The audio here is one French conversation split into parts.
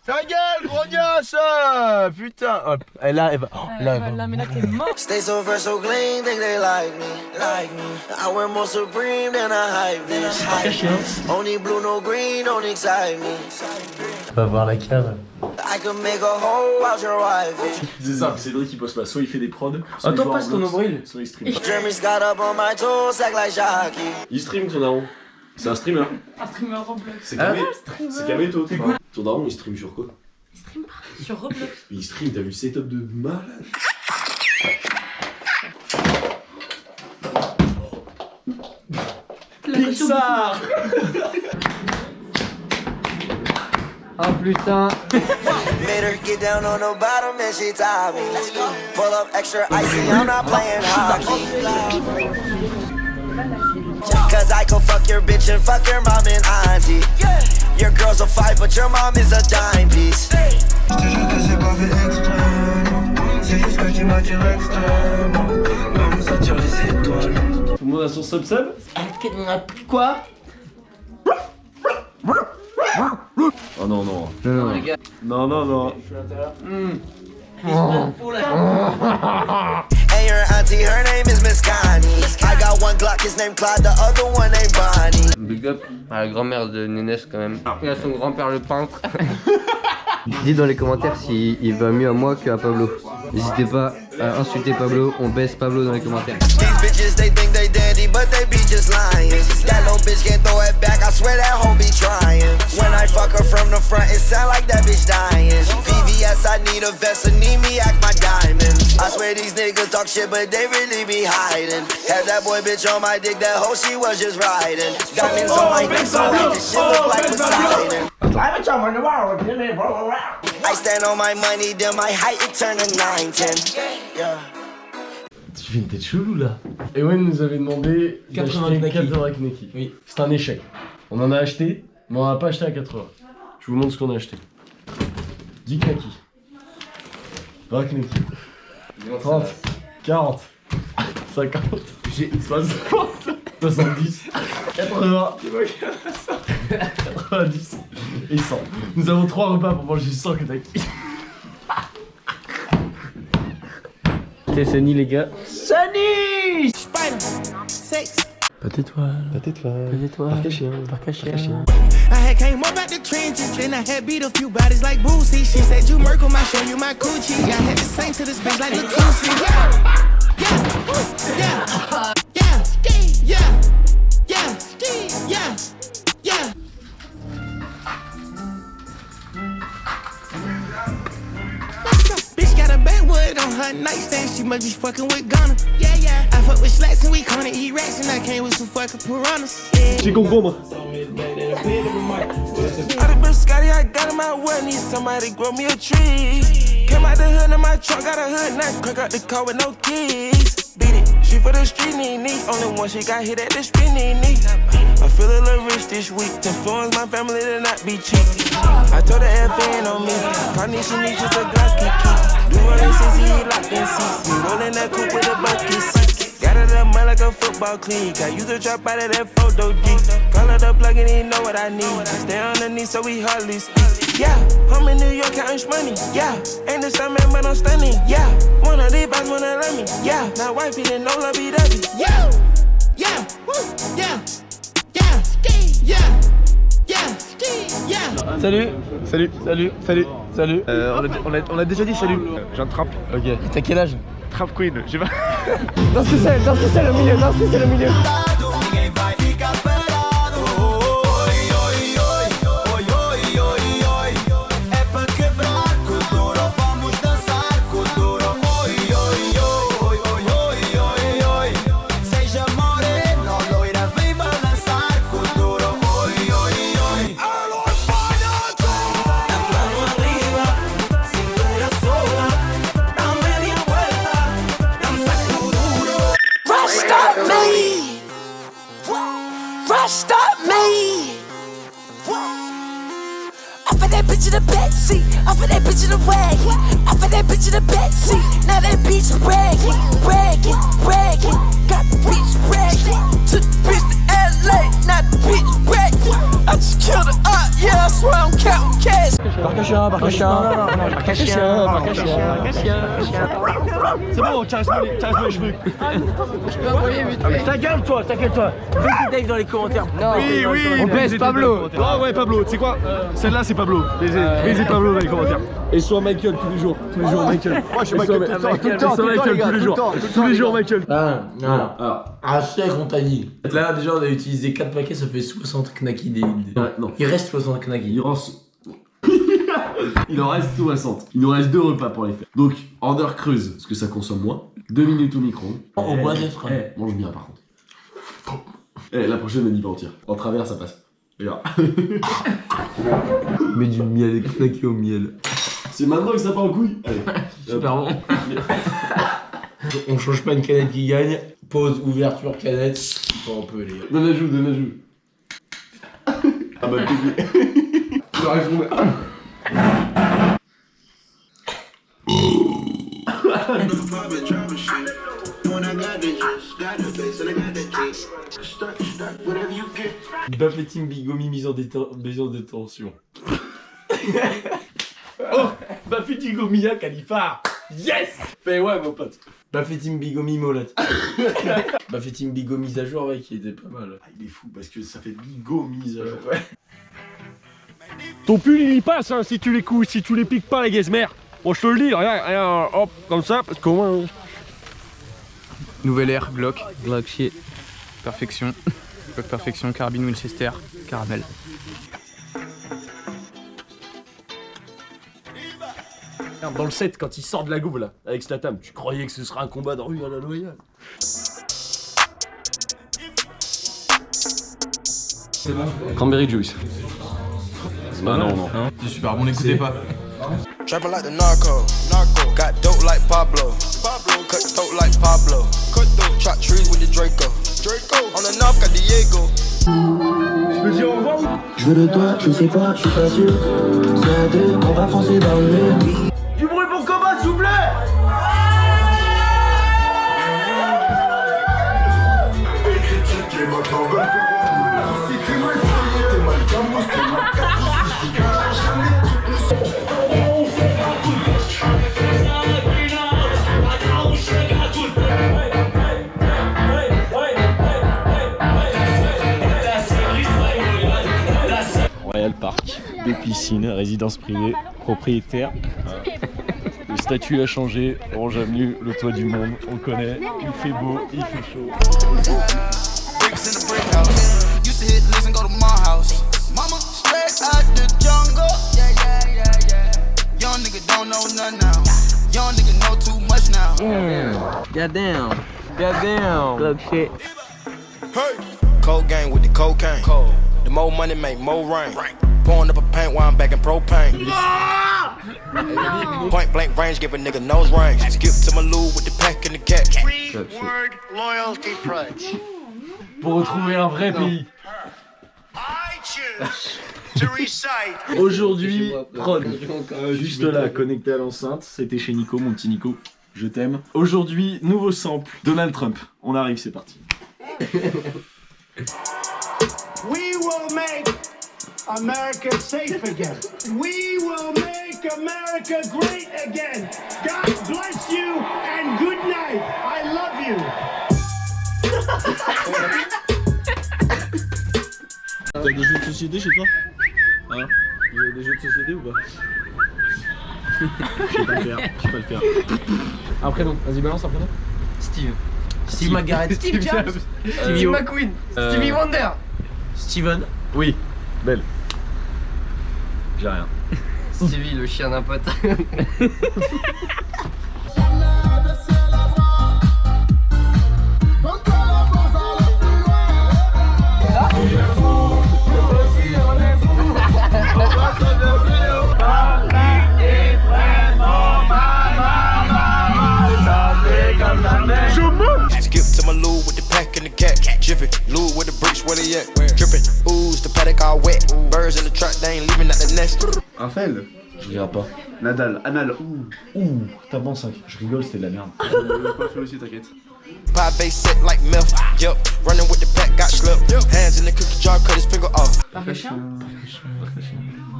Ta gueule, grognasse. Putain. Hop. Et là, elle va. Oh, là, elle va. Là, mais là, t'es mort. Stay so fresh, so clean, think they like me. I wear more Supreme than a hype beast. Only blue, no green, don't excite me. On va voir la cave. I could make a hole out your wife. C'est ça, c'est Cédric qui poste pas. Soit il fait des prods, soit Attends, il joue passe en ton box, nombril. soit il stream. Jeremy's got up on my toes, act like Jackie. Il stream ton daron. C'est un streamer. Un streamer Roblox. C'est Kameto. Ton daron il stream sur quoi? Il stream pas sur Roblox. Il stream, t'as vu le setup de malade? Pixar. Oh putain. Made her get down on the bottom and she tied me. Pull up extra icy, I'm not playing hockey. Cause I could fuck your bitch and fuck your mom and auntie. Your girl's a 5 but your mom is a dime piece. J't'jure que c'est pas fait exprès. C'est juste que tu m'attires extrêmement. Comme ça tire les étoiles. Tout le monde a son sub-sub? Quoi? Oh non, non. Non. And your auntie, her name is Miss Connie. I got one Glock, his name Clyde, the other one named Bonnie. Big up à la grand-mère de Nénès quand même. Il a son grand-père le peintre. Dis dans les commentaires s'il va mieux à moi qu'à Pablo. N'hésitez pas à insulter Pablo, on baisse Pablo dans les commentaires. These bitches, they think they dandy, but they be just lying. That little bitch can't throw it back, I swear that hoe be trying. When I fuck her from the front, it sound like that bitch dying. VVS, I need a vest, so need me act my diamond. I swear these niggas talk shit, but they really be hiding. Had that boy bitch on my dick, that hoe she was just riding. Diamonds on my neck, so like this shit look like Poseidon. I stand on my money, then my height it turn to 9'10". Yeah. Tu fais une tête chelou là. Ewen nous avait demandé 80 d'acheter 80 Kneki. Oui. C'est un échec. On en a acheté, mais on en a pas acheté à 80. Je vous montre ce qu'on a acheté. 10 Kneki. 20 Kneki. 30, 40, 50, 60, 70, 80, 90 et 100. Nous avons 3 repas pour manger 100 Kneki. C'est Sunny les gars. Sunny! Pas d'étoile. Pas d'étoile. Pas d'étoile. Parc à chien. Parc à chien. I had came up out the trenches, then I had beat a few bodies like Boosie. She said you Merkle, I show you my coochie. I had to sing to this bitch like Lakusi. Yeah. Bitch got a backwood on her nightstand, she must be fucking with Ghana. Yeah. I fuck with slacks and we gonna eat rats, and I came with some fucking piranhas. J'ai concombre. Out of Scotty, I got him out well, need somebody grow me a tree. Came out the hood in my trunk, got a hood, now crack out the car with no keys. Beat it, she for the street, need. Only one she got hit at the spin, need. I feel a little rich this week, to influence my family to not be cheap. I told her FN on me, carnation needs just a glass key. Do all this since he locked in seats, me rolling that coupe with a bucket seat. Got it up mud like a football clique. I used to drop out of that photo G. Call her the plug and he know what I need. Stay underneath so we hardly speak. Yeah, I'm in New York counting money. Yeah, ain't the same man but I'm stunning. Yeah, one of these boys wanna love me. Yeah, now wifey didn't know love be dubby. Yeah, Salut. On a déjà dit salut. J'ai un trap. Ok. T'as quel âge? Trap queen, je sais pas. Dans ce c'est le milieu. Stop me! Off of that bitch in the backseat, off of that bitch in the wagon, off of that bitch in the backseat. Now that bitch bragging, got the bitch bragging. Took the bitch to late, not the bitch back. I just killed the yeah, I swear I'm counting cash. C'est bon, caresse-moi les cheveux. Ta gueule, toi. Fais Dave dans les commentaires. Oui, on baisse Pablo. Ah ouais, Pablo, tu sais quoi? Celle-là, c'est Pablo. Baisez Pablo dans les commentaires. Et soit Michael tous les jours. Michael. Moi, je suis Michael tous les jours, Michael. Non. Alors, steak, on t'a dit. Là, déjà, on a utilisé 4 paquets, ça fait 60 knackis. Non. Il reste 60 knackis. Il en reste 60. Il nous reste 2 repas pour les faire. Donc, order creuse, parce que ça consomme moins. 2 minutes au micro. Au bois d'être. Mange bien, par contre. La prochaine, elle y va entière. En travers, ça passe. Regarde. Mets du miel, knacké au miel. C'est maintenant que ça part en couille. Allez. Super bon. On change pas une canette qui gagne. Pause, ouverture, canette. On peut les gars. Donne la joue. Ah bah, bébé. Il a raison. Buffeting Bigomi mise en détention. Oh, Buffeting Mia Khalifa. Yes. Mais ouais mon pote. Buffeting Bigomi Molette. Buffeting Bigo mise à jour, ouais, qui était pas mal. Ah, il est fou parce que ça fait Bigo mise à jour. Ouais. Ton pull il y passe hein, si tu les piques pas les gazmères. Bon je te le dis, regarde, hop, comme ça, parce qu'au moins... Nouvelle ère, Glock shit. Perfection. Glock perfection, carabine Winchester, caramel. Dans le set, quand il sort de la gouve là, avec Slatam, tu croyais que ce serait un combat de rue à la loyale. C'est bon. Cranberry juice. Bah non. C'est super bon, n'écoutez pas. Trapping like the narco. Got dope like Pablo. Cut throat like Pablo. Chop trees with the Draco. On the north, got Diego. Je peux dire au revoir. Je veux de toi, je sais pas, je suis pas sûr. C'est à deux, on va foncer dans le mur. Du bruit pour combat, s'il vous plaît. Royal Park, 2 piscines, résidence privée, propriétaire. Le statut a changé, Orange Avenue, le toit du monde, on le connaît, il fait beau, il fait chaud. Goddamn. Glock shit. Cold gang with the cocaine. The more money make more rain. Pouring up a paint while I'm back in propane. Point blank range, give a nigga nose range. Skip to my loo with the pack and the cat. Word loyalty pledge. Pour retrouver un vrai pays. I choose to recite. Aujourd'hui, prod, juste là, connecté à l'enceinte, c'était chez Nico, mon petit Nico, je t'aime. Aujourd'hui, nouveau sample, Donald Trump. On arrive, c'est parti. We will make America safe again. We will make America great again. God bless you and good night. I love you. T'as des jeux de société chez toi? Hein? Vous avez des jeux de société ou pas? Je sais pas le faire. Un prénom, vas-y balance un prénom. Steve McGarrett. Steve Jobs. Steve McQueen. Stevie Wonder. Steven. Oui, belle. J'ai rien. Stevie, le chien d'un pote. Skip to my loo with the pack and the cat. Jiffy, loo with the bricks, where they at? Drippin', ooze, the paddock all wet. Birds in the truck, they ain't leaving out the nest. Raphaël. Je regarde pas. Nadal, Anal, ouh, t'as bon 5. Je rigole, c'était de la merde. Je vais pas faire aussi, t'inquiète. Pie base set like milk. Yup, running with the pack, got slipped. Hands in the cookie jar, cut his finger off.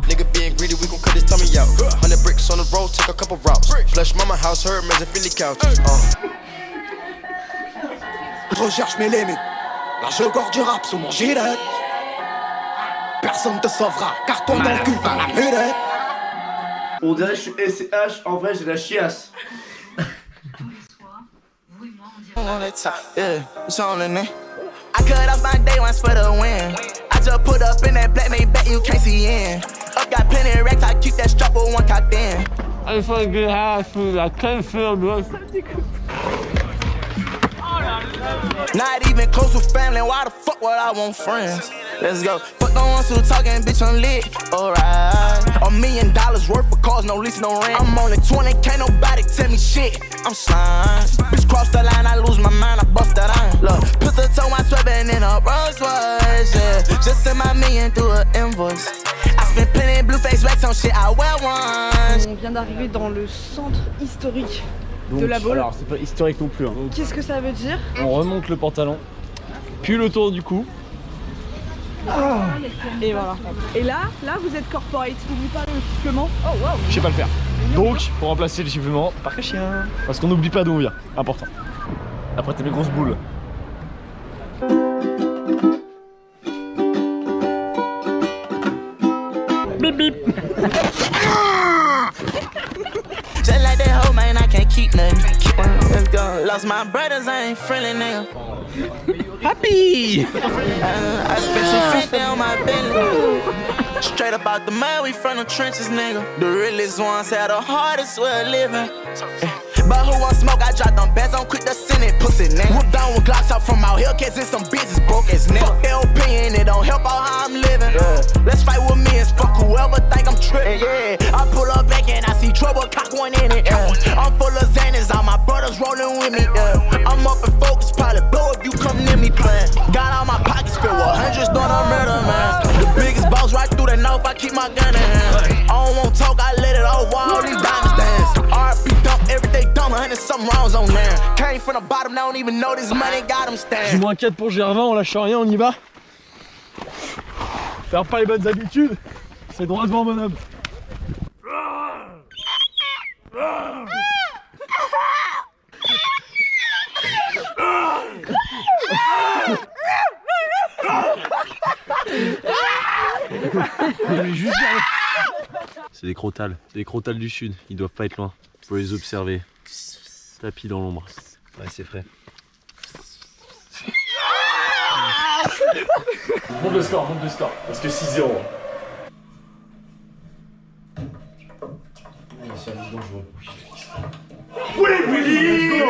Nigga being greedy, we gon' cut his tummy out. 100 bricks on the road, take a couple routes. Flush mama house, her mais Philly couch. Recherche mes limites. Là je gorge du rap sous mon gilet. Personne te sauvera, car ton dans le cul par la mulette. On dirait que je suis SCH, en vrai j'ai la chiasse. Yeah, it's on in there. I cut off my day ones for the win. I just put up in that black made bet you can't see in. Up got plenty of racks, I keep that strap with one cocked in. I fucking have food, I can't feel good. Not even close with family, why the fuck would I want friends? Let's go. Fuck the ones who talking, bitch, I'm lit. Alright. $1 million worth of cars, no lease, no rent. I'm only 20, can't nobody tell me shit. I'm slime. Bitch, cross the line, I lose my mind, I bust that iron. Look, pistol toe my sweating in a Rolls Royce, yeah. Just send my million through an invoice. I spent plenty blue face racks on shit, I wear once. On vient d'arriver dans le centre historique de la Baule. Alors, c'est pas historique non plus. Hein. Qu'est-ce que ça veut dire? On remonte le pantalon, puis le tour du cou. Et voilà. Et là vous êtes corporate. N'oublie pas le sifflement. Oh wow. Je sais pas le faire. Donc, pour remplacer le sifflement, parc à chien. Parce qu'on n'oublie pas d'où on vient. Important. Après, t'as mes grosses boules. Bip bip. Just like that hoe, man, I can't keep nothing. Let's go. Lost my brothers, I ain't friendly nigga. Happy! I spent 250 on my Bentley. Straight up out the mud, we from the trenches, nigga. The realest ones had the hardest way of living. But who want smoke? I dropped them bands, I'm quick to send it, pussy nigga. Whoop down with Glocks out from out here, cause in some business broke as nigga. Fuck their opinion, it don't help out how I'm living. Let's fight with me and fuck whoever think I'm tripping. Yeah, I pull up back and I see trouble, cock one in it. I'm full of Xanax, all my brothers rolling with me. I'm up and focused, probably blow if you come near me playing. Got all my pockets filled with hundreds, doing a murder, man. The biggest boss right through the north, I keep my gun in hand. I don't want talk, I let it all while these diamonds dance. RP dump, everyday dump, 100 some rounds on there. Came from the bottom, I don't even know this money got them stand. Moins 4 pour Gervin, on lâche rien, on y va. Faire pas les bonnes habitudes, c'est droit devant mon homme. C'est des crotales du sud, ils doivent pas être loin. Faut les observer. Tapis dans l'ombre. Ouais, c'est frais. Monte le score, parce que 6-0. C'est dangereux. Oui, Willy!